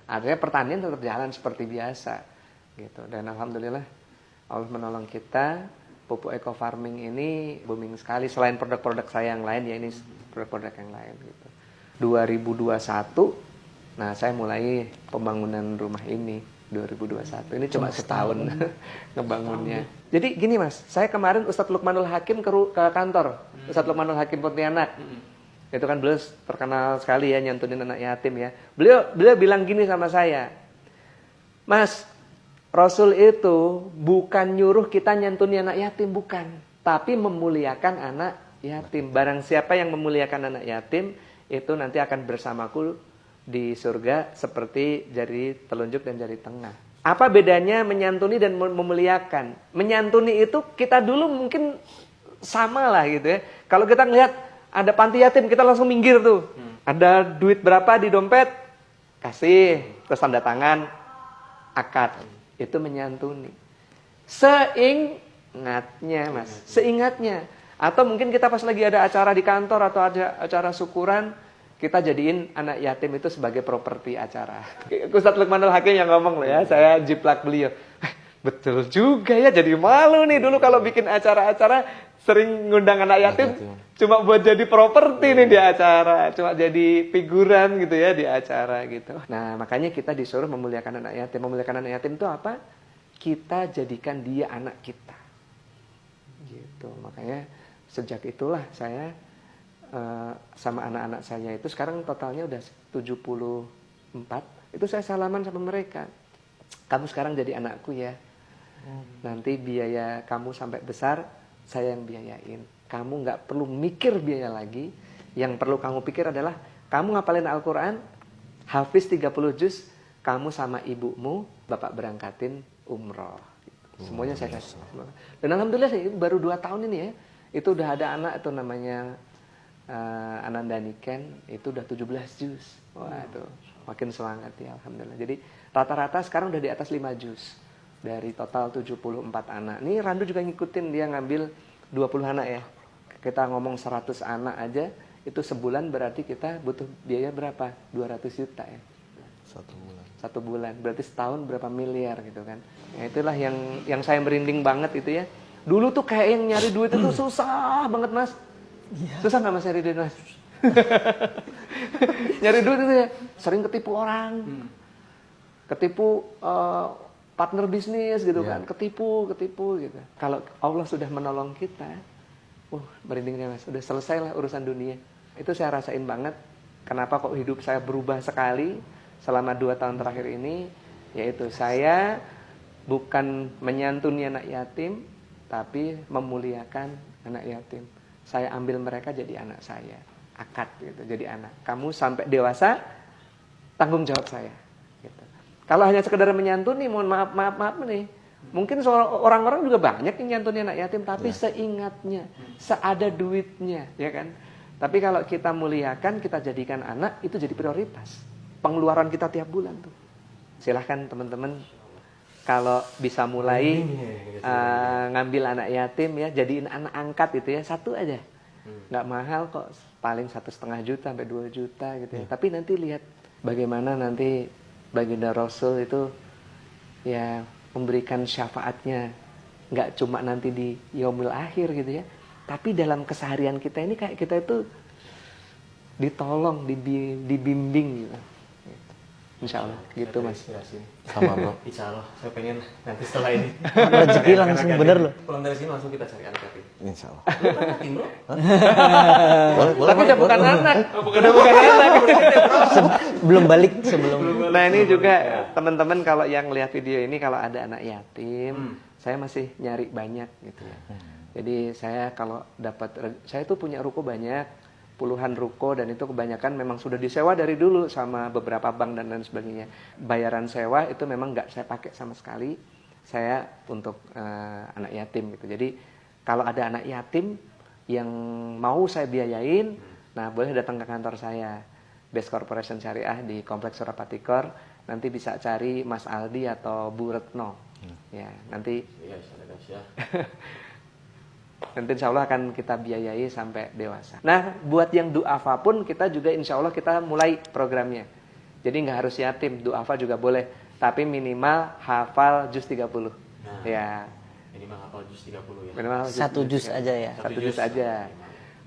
Artinya pertanian tetap jalan seperti biasa gitu. Dan alhamdulillah Allah menolong kita. Pupuk eco farming ini booming sekali. Selain produk-produk saya yang lain, ya ini produk-produk yang lain gitu. 2021, nah saya mulai pembangunan rumah ini 2021. Ini cuma setahun ngebangunnya. Jadi gini Mas, saya kemarin Ustadz Lukmanul Hakim ke kantor. Ustadz Lukmanul Hakim Pontianak. Itu kan beliau terkenal sekali ya nyantunin anak yatim ya. Beliau bilang gini sama saya, Mas, Rasul itu bukan nyuruh kita nyantunin anak yatim, bukan. Tapi memuliakan anak yatim. Barang siapa yang memuliakan anak yatim, itu nanti akan bersamaku di surga seperti jari telunjuk dan jari tengah. Apa bedanya menyantuni dan memuliakan? Menyantuni itu kita dulu mungkin sama lah gitu ya. Kalau kita ngelihat ada panti yatim, kita langsung minggir tuh. Ada duit berapa di dompet, kasih, terus tanda tangan, akad. Itu menyantuni. Seingatnya Mas, seingatnya. Atau mungkin kita pas lagi ada acara di kantor atau ada acara syukuran, kita jadiin anak yatim itu sebagai properti acara. Ustadz Lukmanul Hakim yang ngomong loh ya, saya jiplak beliau. Betul juga ya, jadi malu nih dulu kalau bikin acara-acara sering ngundang anak yatim cuma buat jadi properti nih di acara, cuma jadi figuran gitu ya di acara gitu. Nah, makanya kita disuruh memuliakan anak yatim. Memuliakan anak yatim itu apa? Kita jadikan dia anak kita. Gitu. Makanya sejak itulah saya sama anak-anak saya itu sekarang totalnya udah 74. Itu saya salaman sama mereka. Kamu sekarang jadi anakku ya. Nanti biaya kamu sampai besar saya yang biayain. Kamu nggak perlu mikir biaya lagi. Yang perlu kamu pikir adalah kamu ngapalin Al-Quran, hafiz 30 juz, kamu sama ibumu bapak berangkatin umroh. Semuanya saya kasih. Dan alhamdulillah baru 2 tahun ini ya, itu udah ada anak itu namanya Ananda Niken, itu udah 17 juz. Wah itu makin semangat ya alhamdulillah. Jadi rata-rata sekarang udah di atas 5 juz. Dari total 74 anak. Ini Randu juga ngikutin, dia ngambil 20 anak ya. Kita ngomong 100 anak aja, itu sebulan berarti kita butuh biaya berapa? 200 juta ya. 1 bulan. 1 bulan. Berarti setahun berapa miliar gitu kan. Ya itulah yang saya merinding banget itu ya. Dulu tuh kayak yang nyari duit itu susah banget Mas. Susah nggak Mas nyari duit Mas? Nyari duit itu ya sering ketipu orang. Ketipu partner bisnis gitu kan, ketipu gitu. Kalau Allah sudah menolong kita, merindingnya Mas, udah selesai lah urusan dunia. Itu saya rasain banget. Kenapa kok hidup saya berubah sekali selama 2 tahun terakhir ini? Yaitu saya bukan menyantuni anak yatim, tapi memuliakan anak yatim. Saya ambil mereka jadi anak saya, akad gitu, jadi anak. Kamu sampai dewasa, tanggung jawab saya. Kalau hanya sekedar menyantuni, mohon maaf nih. Mungkin orang-orang juga banyak yang nyantuni anak yatim, tapi seingatnya, seada duitnya, ya kan? Tapi kalau kita muliakan, kita jadikan anak, itu jadi prioritas. Pengeluaran kita tiap bulan tuh. Silahkan teman-teman, kalau bisa mulai ngambil anak yatim ya, jadiin anak angkat itu ya, 1 aja. Nggak mahal kok, paling 1,5 juta sampai 2 juta gitu ya. Tapi nanti lihat bagaimana nanti baginda Rasul itu ya memberikan syafaatnya, nggak cuma nanti di yaumil akhir gitu ya, tapi dalam keseharian kita ini kayak kita itu ditolong, dibimbing gitu. Insya Allah gitu Mas. Sama Bro. Insya Allah, saya pengen nanti setelah ini rezeki langsung bener loh. pulang dari sini langsung kita cari anak yatim. Insya Allah. Lu kan yatim Bro? Boleh, Tapi udah bukan anak, udah bukan anak. Belum balik sebelum. Nah ini juga teman-teman kalau yang lihat video ini, kalau ada anak yatim, saya masih nyari banyak gitu ya. Jadi saya kalau dapat, saya tuh punya ruko banyak, puluhan ruko, dan itu kebanyakan memang sudah disewa dari dulu sama beberapa bank dan lain sebagainya. Bayaran sewa itu memang nggak saya pakai sama sekali, saya untuk anak yatim gitu. Jadi kalau ada anak yatim yang mau saya biayain, nah boleh datang ke kantor saya, Best Corporation Syariah di Kompleks Surapatikor. Nanti bisa cari Mas Aldi atau Bu Retno. Ya, nanti nanti insya Allah akan kita biayai sampai dewasa. Nah, buat yang duafa pun kita juga insya Allah kita mulai programnya. Jadi nggak harus yatim, du'afa juga boleh. Tapi minimal hafal juz 30. Ya. Minimal hafal juz 30 ya. Minimal Satu juz aja ya. Satu juz aja.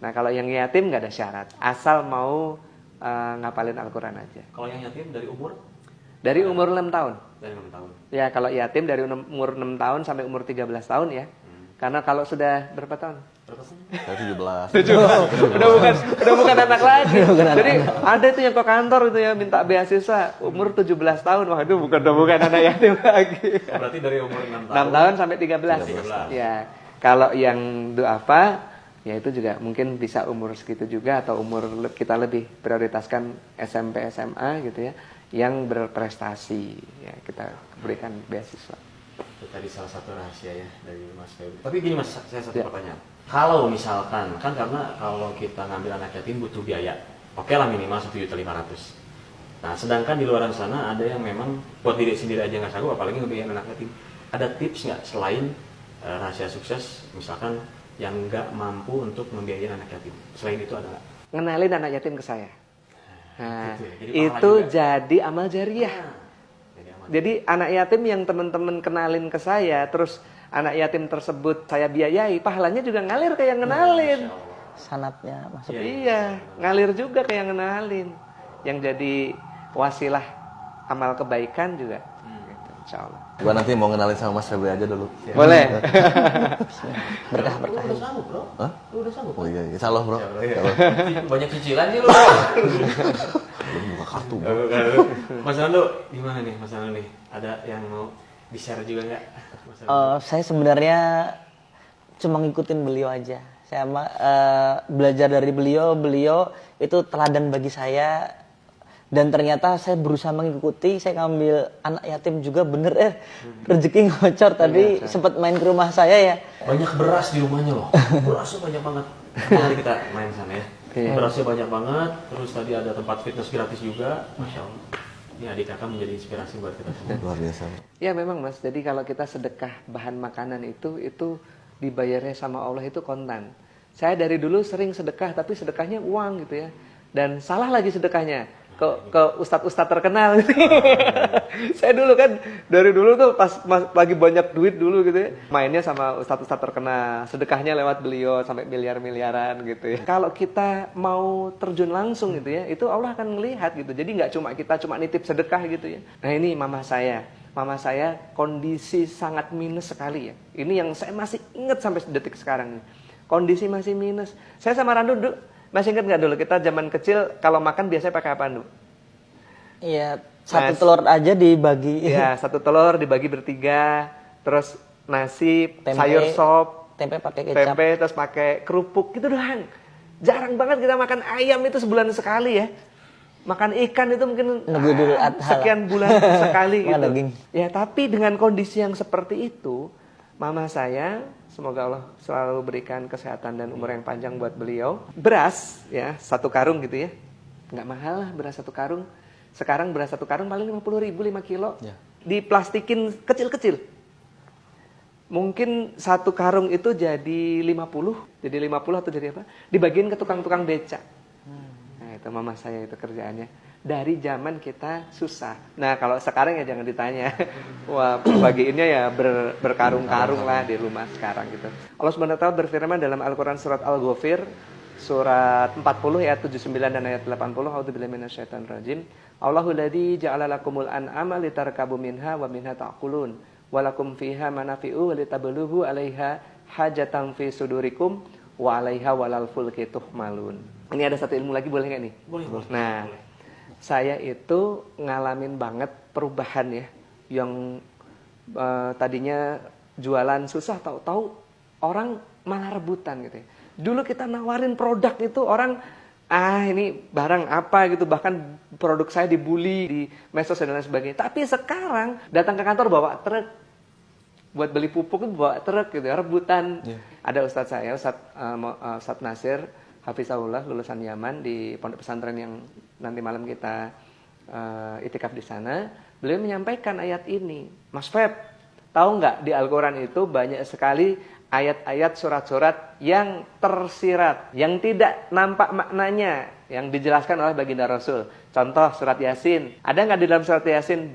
Nah kalau yang yatim nggak ada syarat, asal mau ngapalin Al-Quran aja. Kalau yang yatim dari umur? Dari umur 6 tahun. Dari 6 tahun. Ya kalau yatim dari umur 6 tahun sampai umur 13 tahun ya. Karena kalau sudah berapa tahun? Berapa sih? Saya 17. udah bukan anak lagi. Jadi ada itu yang ke kantor itu ya minta beasiswa umur 17 tahun. Wah itu bukan anak yatim lagi. Berarti dari umur 6 6 tahun sampai 13. Ya. Kalau yang du'afa ya itu juga mungkin bisa umur segitu juga atau umur kita lebih prioritaskan SMP SMA gitu ya yang berprestasi ya kita berikan beasiswa. Itu tadi salah satu rahasia ya dari Mas Febri. Tapi gini Mas, saya satu pertanyaan. Kalau misalkan kan karena kalau kita ngambil anak yatim butuh biaya. Oke lah minimal 1.500.000. Nah, sedangkan di luar sana ada yang memang buat diri sendiri aja nggak sanggup apalagi ngebiayain anak yatim. Ada tips nggak selain rahasia sukses misalkan yang nggak mampu untuk membiayai anak yatim. Selain itu ada nggak? Ngenalin anak yatim ke saya. Nah, Gitu ya. Jadi itu pahala juga. jadi amal jariah. Jadi aman. Jadi anak yatim yang teman-teman kenalin ke saya, terus anak yatim tersebut saya biayai, pahalanya juga ngalir kayak ngenalin. Sanatnya masuk. Iya, ngalir juga kayak ngenalin. Yang jadi wasilah amal kebaikan juga. Gitu, insya Allah. Gua nanti mau kenalin sama Mas Febri aja dulu. Boleh. Berkah. Lu udah sanggup bro? Hah? Lu udah sanggup? Oh iya, insya Allah bro. Ya, banyak cicilan sih lu. Belum buka kartu bro. Mas Nando, gimana nih Mas Nando nih? Ada yang mau di-share juga nggak? Mas Nando? Saya sebenarnya cuma ngikutin beliau aja. Saya belajar dari beliau itu teladan bagi saya. Dan ternyata saya berusaha mengikuti, saya ngambil anak yatim juga bener rezeki ngocor tadi sempat main ke rumah saya ya. Banyak beras di rumahnya loh. Berasnya banyak banget. Nanti kita main sana ya. Berasnya banyak banget. Terus tadi ada tempat fitness gratis juga. Masya Allah. Ini adik kakak menjadi inspirasi buat kita semua. Luar biasa. Ya memang Mas, jadi kalau kita sedekah bahan makanan itu dibayarnya sama Allah itu kontan. Saya dari dulu sering sedekah, tapi sedekahnya uang gitu ya. Dan salah lagi sedekahnya. Ke ustadz-ustadz terkenal. Saya dulu kan dari dulu tuh pas lagi banyak duit dulu gitu ya, mainnya sama ustadz-ustadz terkenal, sedekahnya lewat beliau sampai miliar-miliaran gitu ya. Kalau kita mau terjun langsung gitu ya, itu Allah akan melihat gitu. Jadi nggak cuma kita nitip sedekah gitu ya. Nah ini mama saya kondisi sangat minus sekali ya. Ini yang saya masih ingat sampai detik sekarang nih. Kondisi masih minus. Saya sama Randu dulu, masih ingat nggak dulu kita zaman kecil kalau makan biasanya pakai apa dulu? Iya, satu telur aja dibagi. Iya, satu telur dibagi bertiga, terus nasi, Tempe. sayur sop, Tempe pakai kecap. tempe, terus pakai kerupuk gitu doang. Jarang banget kita makan ayam itu sebulan sekali ya. Makan ikan itu mungkin Idul Adha lah. sekian bulan sekali Makan gitu. daging. Ya, tapi dengan kondisi yang seperti itu, mama saya, semoga Allah selalu berikan kesehatan dan umur yang panjang buat beliau. Beras ya, satu karung gitu ya. Nggak mahal lah beras satu karung. Sekarang beras satu karung paling 50.000 5 kilo. Ya. Diplastikin kecil-kecil. Mungkin satu karung itu jadi 50 atau jadi apa? Dibagiin ke tukang-tukang beca. Nah, itu mama saya itu kerjaannya. Dari zaman kita susah. Nah, kalau sekarang ya jangan ditanya. Wah, bagiinnya ya berkarung-karung lah di rumah sekarang gitu. Allah SWT berfirman dalam Al-Quran surat Al-Ghafir surat 40 ayat 79 dan ayat 80. A'udzubillahi minasyaitonir rajim. Allahul ladzi ja'ala lakumul an'ama litarkabu minha wa minha ta'kulun. Walakum fiha manafi'u walitabluhu 'alaiha hajatan fi sudurikum wa 'alaiha walal fulki tuhmalun. Ini ada satu ilmu lagi, boleh nggak nih? Boleh. Nah, saya itu ngalamin banget perubahan ya, yang tadinya jualan susah, tahu-tahu orang malah rebutan gitu ya. Dulu kita nawarin produk itu orang ini barang apa gitu, bahkan produk saya dibully di medsos dan lain sebagainya. Tapi sekarang datang ke kantor bawa truk, buat beli pupuk itu bawa truk gitu, rebutan. Ada ustadz saya, Ustadz Nasir Hafizahullah, lulusan Yaman di pondok pesantren yang nanti malam kita itikaf di sana. Beliau menyampaikan ayat ini. Mas Feb, tahu nggak di Al-Quran itu banyak sekali ayat-ayat surat-surat yang tersirat, yang tidak nampak maknanya. yang dijelaskan oleh baginda Rasul. Contoh surat Yasin. Ada nggak di dalam surat Yasin